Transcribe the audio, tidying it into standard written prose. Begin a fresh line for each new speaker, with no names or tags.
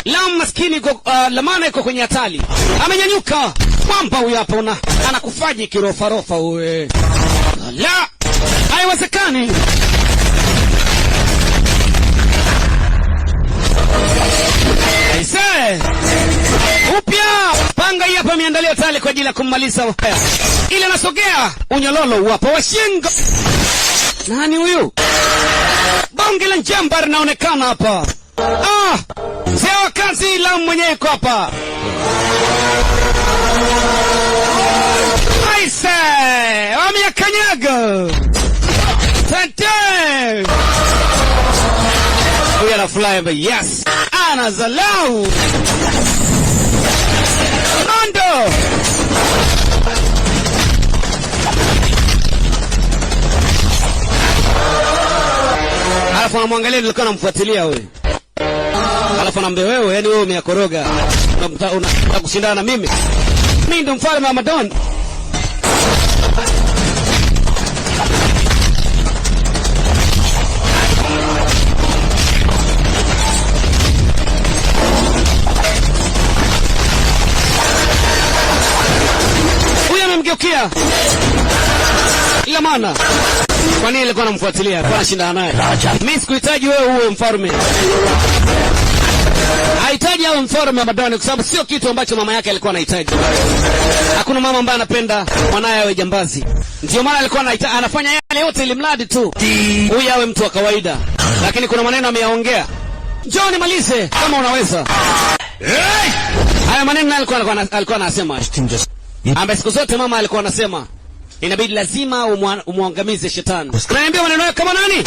Lam maskini Lamana iko kwenye hatari. Amenyanyuka. Mwamba huyu hapa anakufaji kirofarofa uwe. La. Haiwezekani. Aise. Upya. Panga hii hapa miandalio tale kwa ajili ya kummaliza waya. Ile anasogea. Unyololo hapa wa shingo. Nani huyu? Bonge la njamba linaonekana hapa. Sewa kazi la mwenyewe yuko hapa. Aise. Wameyakanyaga. Tante. Huyu anafly mba. Yes. Anazalau. Mondo. Alafu anamwangalia nilikuwa namfuatilia wewe. Alafu anambe wewe, yani wewe umeyakoroga. Unataka kushindana na mimi. Mimi ndo mfalme wa Madon. Huyu amemgeukia. Ila maana kwa nini alikuwa anamfuatilia? Kwa shindana naye. Mimi sikuhitaji wewe uwe mfalme. Hahitaji awe mfalme wa Madoni kwa sababu sio kitu ambacho mama yake alikuwa anahitaji. Hakuna mama ambaye anapenda mwanae awe jambazi. Ndio maana alikuwa anafanya yale yote ili mradi tu huyu awe mtu wa kawaida. Lakini kuna maneno ameyaongea. Njoo nimalize kama unaweza. Haya maneno alikuwa anasema. Ambaye siku zote mama alikuwa anasema inabidi lazima umuangamize shetani. Unaambia maneno kama nani?